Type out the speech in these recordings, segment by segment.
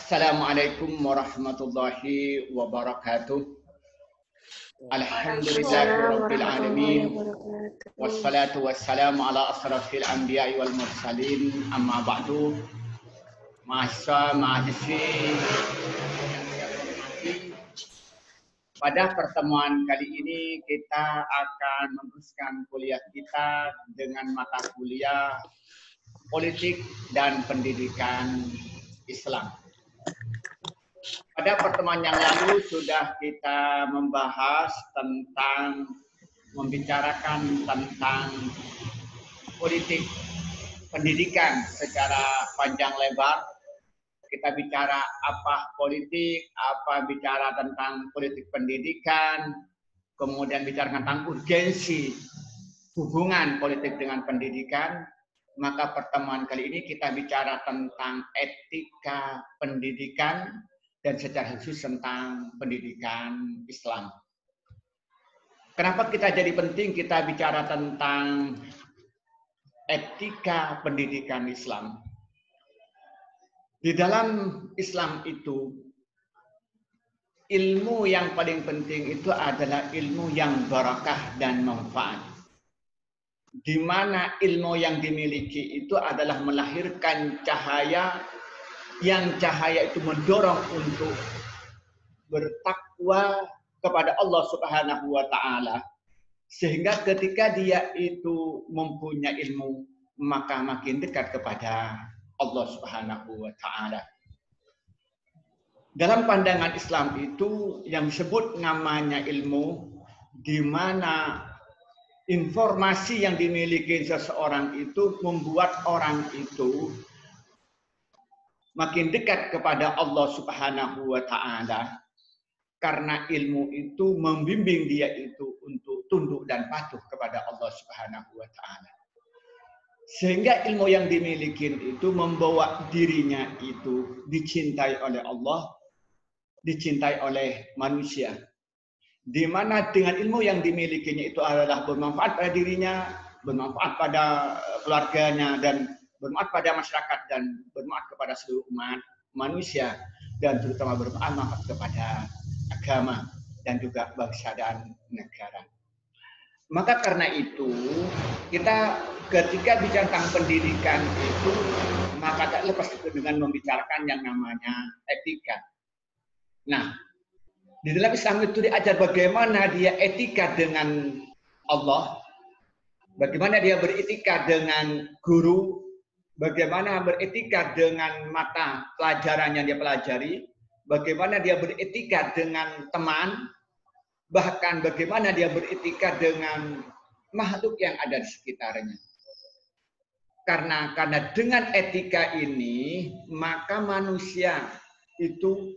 Assalamualaikum warahmatullahi wabarakatuh. Waalaikumsalam Alhamdulillahirabbil warahmatullahi alamin. wabarakatuh. Wassalatu wassalamu ala asrafil anbiya'i wal mursalin. Amma ba'du. Mahasiswi. Pada pertemuan kali ini kita akan meneruskan kuliah kita dengan mata kuliah politik dan pendidikan Islam. Pada pertemuan yang lalu sudah kita membahas tentang membicarakan tentang politik pendidikan secara panjang lebar. Kita bicara apa politik, apa bicara tentang politik pendidikan, kemudian bicara tentang urgensi hubungan politik dengan pendidikan. Maka pertemuan kali ini kita bicara tentang etika pendidikan dan secara khusus tentang pendidikan Islam. Kenapa kita jadi penting kita bicara tentang etika pendidikan Islam? Di dalam Islam itu, ilmu yang paling penting itu adalah ilmu yang barakah dan manfaat. Di mana ilmu yang dimiliki itu adalah melahirkan cahaya, yang cahaya itu mendorong untuk bertakwa kepada Allah Subhanahu wa Ta'ala. Sehingga ketika dia itu mempunyai ilmu, maka makin dekat kepada Allah Subhanahu wa Ta'ala. Dalam pandangan Islam itu yang disebut namanya ilmu, di mana informasi yang dimiliki seseorang itu membuat orang itu makin dekat kepada Allah Subhanahu wa Ta'ala. Karena ilmu itu membimbing dia itu untuk tunduk dan patuh kepada Allah Subhanahu wa Ta'ala. Sehingga ilmu yang dimiliki itu membawa dirinya itu dicintai oleh Allah, dicintai oleh manusia. Di mana dengan ilmu yang dimilikinya itu adalah bermanfaat pada dirinya, bermanfaat pada keluarganya, dan bermanfaat pada masyarakat, dan bermanfaat kepada seluruh umat manusia, dan terutama bermanfaat kepada agama dan juga bangsa dan negara. Maka karena itu kita ketika bicara tentang pendidikan itu maka tak lepas dengan membicarakan yang namanya etika. Nah, di dalam Islam itu diajar bagaimana dia etika dengan Allah, bagaimana dia beretika dengan guru, bagaimana beretika dengan mata pelajaran yang dia pelajari, bagaimana dia beretika dengan teman, bahkan bagaimana dia beretika dengan makhluk yang ada di sekitarnya. Karena dengan etika ini, maka manusia itu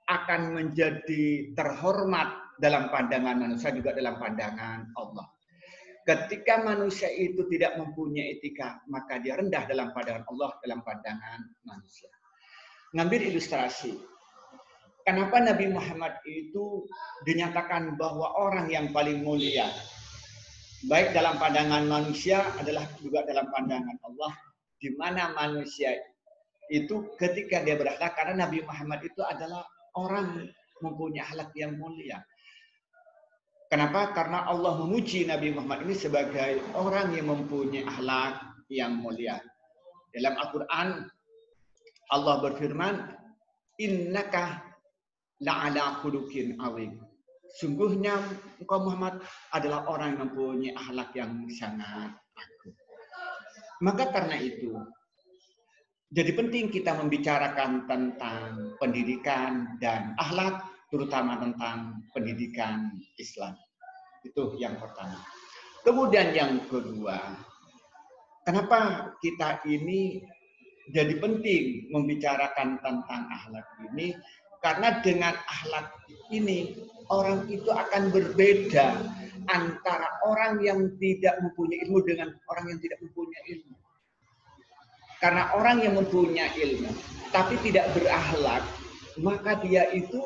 akan menjadi terhormat dalam pandangan manusia, juga dalam pandangan Allah. Ketika manusia itu tidak mempunyai etika, maka dia rendah dalam pandangan Allah, dalam pandangan manusia. Ngambil ilustrasi. Kenapa Nabi Muhammad itu dinyatakan bahwa orang yang paling mulia, baik dalam pandangan manusia adalah juga dalam pandangan Allah, di mana manusia itu ketika dia berakhlak, karena Nabi Muhammad itu adalah orang mempunyai akhlak yang mulia. Kenapa? Karena Allah memuji Nabi Muhammad ini sebagai orang yang mempunyai akhlak yang mulia. Dalam Al-Quran, Allah berfirman, innaka la'ala khuluqin azim. Sungguhnya engkau Muhammad adalah orang yang mempunyai akhlak yang sangat agung. Maka karena itu, jadi penting kita membicarakan tentang pendidikan dan akhlak, terutama tentang pendidikan Islam. Itu yang pertama. Kemudian yang kedua, kenapa kita ini jadi penting membicarakan tentang akhlak ini? Karena dengan akhlak ini, orang itu akan berbeda antara orang yang tidak mempunyai ilmu dengan orang yang tidak mempunyai ilmu. Karena orang yang mempunyai ilmu, tapi tidak berakhlak, maka dia itu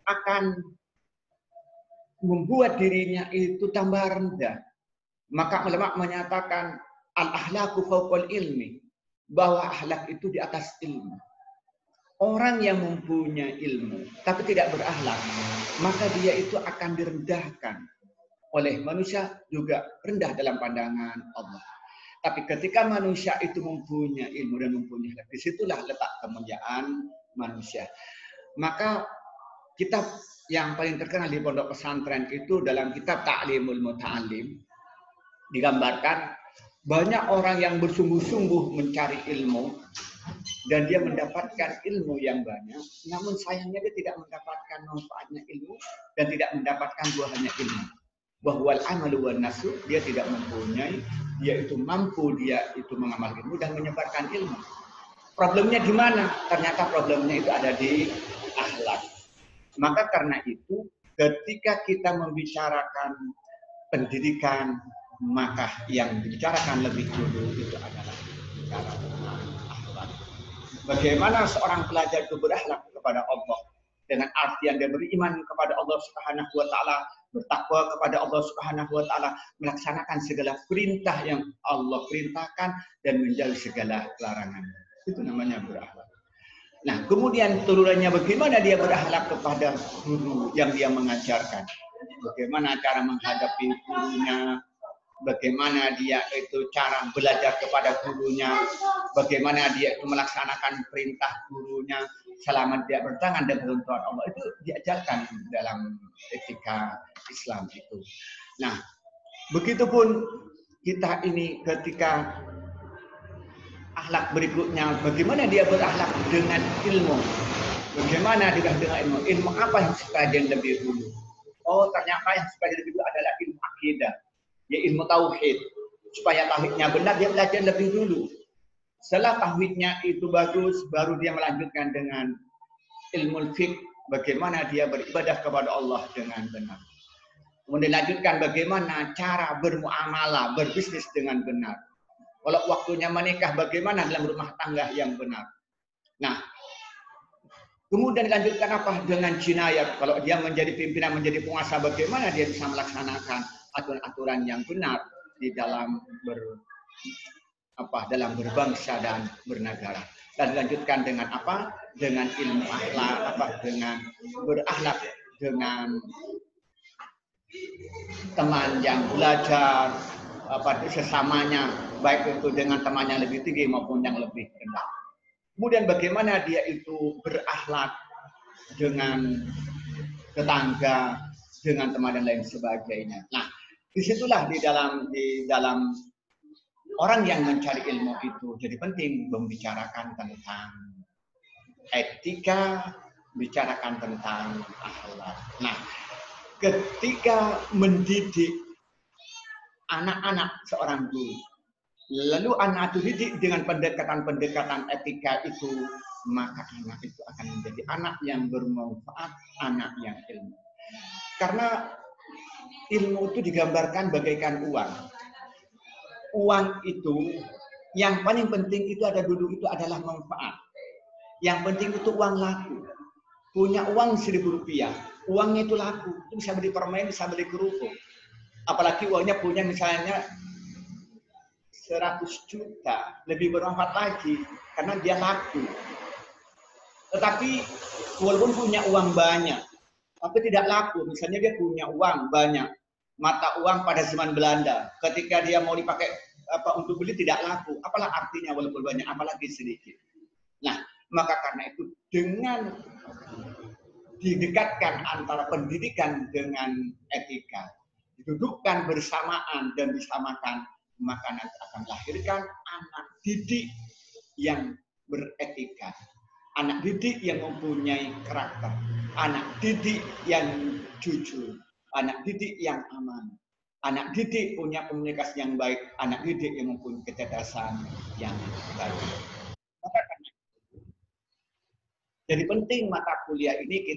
akan membuat dirinya itu tambah rendah. Maka ulama menyatakan al-akhlaqu fawqal ilmi, bahwa akhlak itu di atas ilmu. orang yang mempunyai ilmu tapi tidak berakhlak, maka dia itu akan direndahkan oleh manusia, juga rendah dalam pandangan Allah. Tapi ketika manusia itu mempunyai ilmu dan mempunyai akhlak, disitulah letak kemuliaan manusia. Maka kitab yang paling terkenal di pondok pesantren itu dalam kitab Ta'limul Muta'allim digambarkan banyak orang yang bersungguh-sungguh mencari ilmu dan dia mendapatkan ilmu yang banyak, namun sayangnya dia tidak mendapatkan manfaatnya ilmu dan tidak mendapatkan buahnya ilmu. Bahwal amalu wan nasu, dia tidak mempunyai, dia itu mampu, dia itu mengamal ilmu dan menyebarkan ilmu. Problemnya di mana? Ternyata problemnya itu ada di akhlak. Maka karena itu, ketika kita membicarakan pendidikan, maka yang dibicarakan lebih dulu itu adalah bicara tentang akhlak. Bagaimana seorang pelajar itu berakhlak kepada Allah dengan artian dia beriman kepada Allah Subhanahu wa taala, bertakwa kepada Allah Subhanahu wa taala, melaksanakan segala perintah yang Allah perintahkan dan menjauhi segala larangan. Itu namanya berakhlak. Nah, kemudian turunannya bagaimana dia berakhlak kepada guru yang dia mengajarkan. Bagaimana cara menghadapi gurunya, bagaimana dia itu cara belajar kepada gurunya, bagaimana dia itu melaksanakan perintah gurunya selama dia bertangan dan beruntuhan Allah, itu diajarkan dalam etika Islam itu. Nah, begitupun kita ini ketika akhlak berikutnya, bagaimana dia berakhlak dengan ilmu. Bagaimana dia dengan ilmu? Ilmu apa yang supaya dia lebih dulu? Oh, ternyata yang supaya lebih dulu adalah ilmu akidah. Ya, ilmu tauhid. Supaya tauhidnya benar, dia belajar lebih dulu. Setelah tauhidnya itu bagus, baru dia melanjutkan dengan ilmu fiqh, bagaimana dia beribadah kepada Allah dengan benar. Kemudian lanjutkan bagaimana cara bermuamalah, berbisnis dengan benar. Kalau waktunya menikah, bagaimana dalam rumah tangga yang benar. Nah, kemudian dilanjutkan apa? Dengan jinayat. Kalau dia menjadi pimpinan, menjadi penguasa, bagaimana dia bisa melaksanakan aturan-aturan yang benar di dalam dalam berbangsa dan bernegara. Dan dilanjutkan dengan apa? Dengan ilmu akhlak, dengan berakhlak dengan teman yang belajar, sesamanya, baik itu dengan teman yang lebih tinggi maupun yang lebih rendah. Kemudian bagaimana dia itu berakhlak dengan tetangga, dengan teman dan lain sebagainya. Nah, disitulah di dalam orang yang mencari ilmu itu jadi penting membicarakan tentang etika, bicarakan tentang akhlak. Nah, ketika mendidik anak-anak seorang guru, lalu anak itu didik dengan pendekatan-pendekatan etika itu, maka anak itu akan menjadi anak yang bermanfaat, anak yang ilmu. Karena ilmu itu digambarkan bagaikan uang. Uang itu yang paling penting itu adalah manfaat. Yang penting itu uang laku. Punya uang Rp1.000, uangnya itu laku, itu bisa beli permen, bisa beli kerupuk. Apalagi uangnya punya misalnya 100 juta, lebih bermanfaat lagi karena dia laku. Tetapi walaupun punya uang banyak, tapi tidak laku. Misalnya dia punya uang banyak, mata uang pada zaman Belanda, ketika dia mau dipakai untuk beli tidak laku. Apalah artinya walaupun banyak, apalagi sedikit. Nah, maka karena itu dengan didekatkan antara pendidikan dengan etika, didudukkan bersamaan dan disamakan, maka nanti akan melahirkan anak didik yang beretika, anak didik yang mempunyai karakter, anak didik yang jujur, anak didik yang aman, anak didik punya komunikasi yang baik, anak didik yang mempunyai kecerdasan yang baik. Maka karena jadi penting mata kuliah ini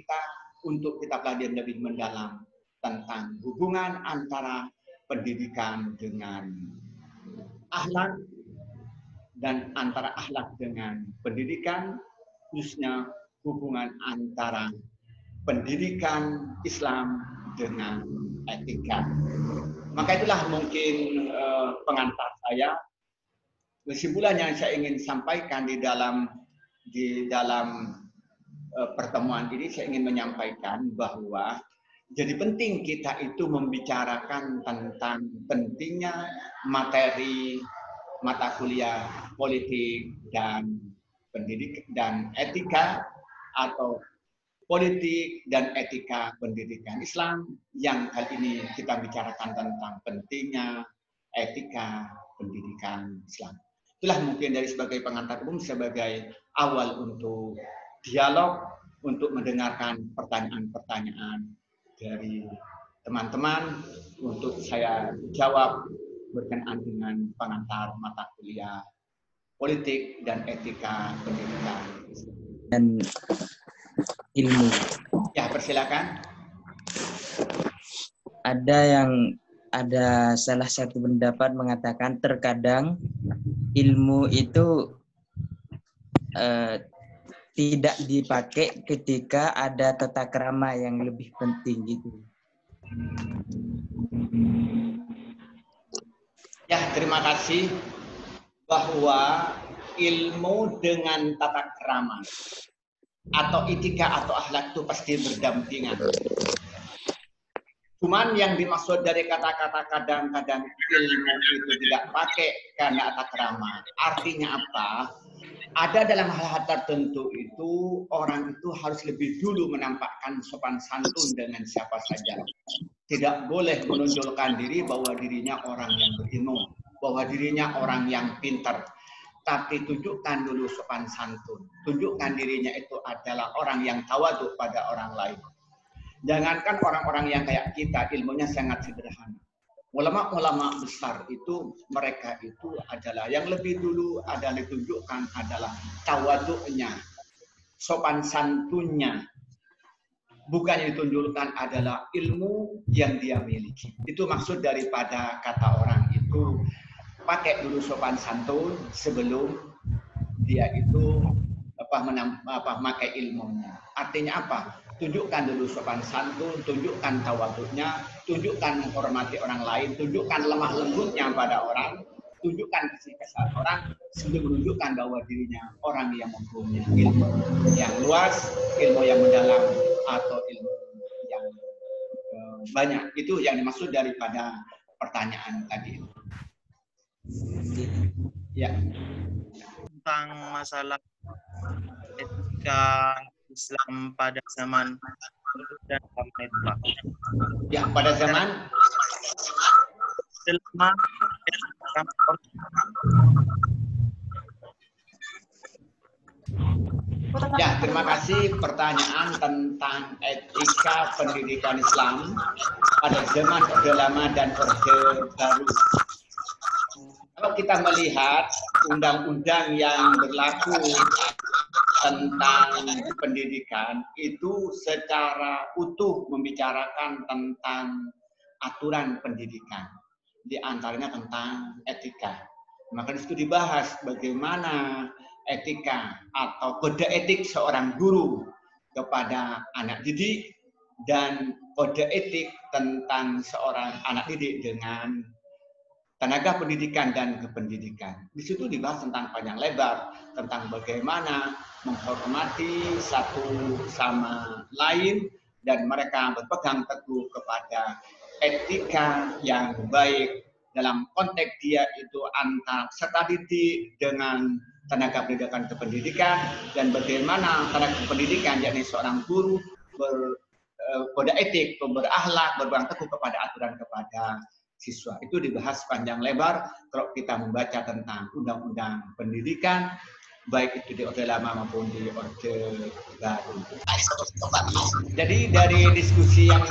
untuk kita pelajari lebih mendalam tentang hubungan antara pendidikan dengan akhlak dan antara akhlak dengan pendidikan, khususnya hubungan antara pendidikan Islam dengan etika. Maka itulah mungkin pengantar saya. Kesimpulan yang saya ingin sampaikan di dalam pertemuan ini saya ingin menyampaikan bahwa jadi penting kita itu membicarakan tentang pentingnya materi mata kuliah politik dan pendidik dan etika atau politik dan etika pendidikan Islam yang kali ini kita bicarakan tentang pentingnya etika pendidikan Islam. Itulah mungkin dari sebagai pengantar umum, sebagai awal untuk dialog, untuk mendengarkan pertanyaan-pertanyaan dari teman-teman untuk saya jawab berkenaan dengan pengantar mata kuliah politik dan etika pendidikan dan ilmu. Ya, persilakan. Ada salah satu pendapat mengatakan terkadang ilmu itu tidak dipakai ketika ada tata krama yang lebih penting gitu. Ya, terima kasih. Bahwa ilmu dengan tata krama atau etika atau akhlak itu pasti berdampingan. Cuman yang dimaksud dari kata-kata kadang-kadang ilmu itu tidak pakai karena tata krama. Artinya apa? Ada dalam hal-hal tertentu itu orang itu harus lebih dulu menampakkan sopan santun dengan siapa saja. Tidak boleh menonjolkan diri bahwa dirinya orang yang berilmu, bahwa dirinya orang yang pintar. Tapi tunjukkan dulu sopan santun. Tunjukkan dirinya itu adalah orang yang tawadhu pada orang lain. Jangankan orang-orang yang kayak kita, ilmunya sangat sederhana. Ulama-ulama besar itu, mereka itu adalah yang lebih dulu adalah ditunjukkan adalah tawadhu'nya, sopan santunnya. Bukan yang ditunjukkan adalah ilmu yang dia miliki. Itu maksud daripada kata orang itu, pakai dulu sopan santun sebelum dia itu memakai ilmunya. Artinya apa? Tunjukkan dulu sopan santun, tunjukkan tawadhunya, tunjukkan menghormati orang lain, tunjukkan lemah lembutnya pada orang, tunjukkan kasih sayang orang sebelum menunjukkan bahwa dirinya orang yang mempunyai ilmu yang luas, ilmu yang mendalam, atau ilmu yang banyak. Itu yang dimaksud daripada pertanyaan tadi. Ya. Tentang masalah etika Islam pada zaman dan itu, Pak. Ya, pada zaman selama ya, terima kasih pertanyaan tentang etika pendidikan Islam pada zaman Orde Lama dan Orde Baru. Kalau kita melihat undang-undang yang berlaku tentang pendidikan itu secara utuh membicarakan tentang aturan pendidikan, di antaranya tentang etika. Maka di situ dibahas bagaimana etika atau kode etik seorang guru kepada anak didik dan kode etik tentang seorang anak didik dengan tenaga pendidikan dan kependidikan. Di situ dibahas tentang panjang lebar tentang bagaimana menghormati satu sama lain dan mereka berpegang teguh kepada etika yang baik dalam konteks dia itu antara peserta didik dengan tenaga pendidikan kependidikan dan bagaimana tenaga pendidikan yakni seorang guru berkode etik, berakhlak, berpegang teguh kepada aturan kepada siswa. Itu dibahas panjang lebar kalau kita membaca tentang undang-undang pendidikan, baik itu di Orde Lama maupun di Orde Baru. Jadi dari diskusi yang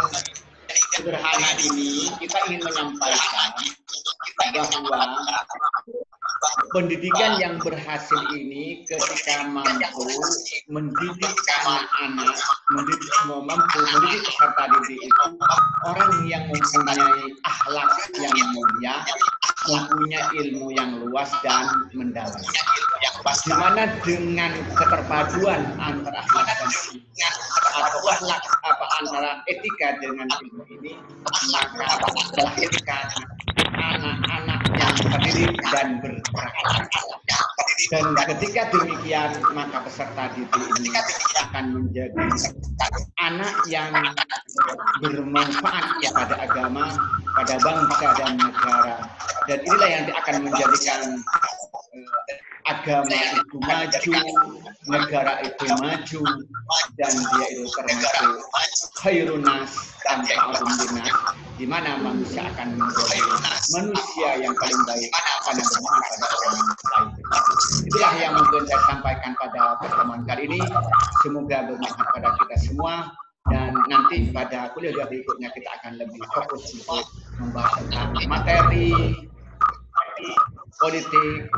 sederhana ini, kita ingin menyampaikan bahwa pendidikan yang berhasil ini ketika mampu mendidik anak-anak, mampu mendidik peserta didik itu orang yang mempunyai akhlak yang mulia, mempunyai ilmu yang luas dan mendalam. Di mana dengan keterpaduan antara akhlak dan atau akhlak antara etika dengan ilmu ini, maka melahirkan anak-anak yang terdidik dan berakhlak. Dan ketika demikian, maka peserta didik ini akan menjadi anak yang bermanfaat kepada agama, pada bangsa dan negara. Dan inilah yang akan menjadikan agama itu maju, negara itu maju, dan dia itu termasuk khairun nas tanpa alhamdulillah, di mana manusia akan menjadi manusia yang paling baik karena bermanfaat pada orang lain. Itulah yang mungkin saya sampaikan pada pertemuan kali ini. Semoga bermanfaat pada kita semua. Dan nanti pada kuliah berikutnya kita akan lebih fokus untuk membahas tentang materi politik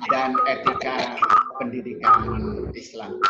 dan etika pendidikan Islam.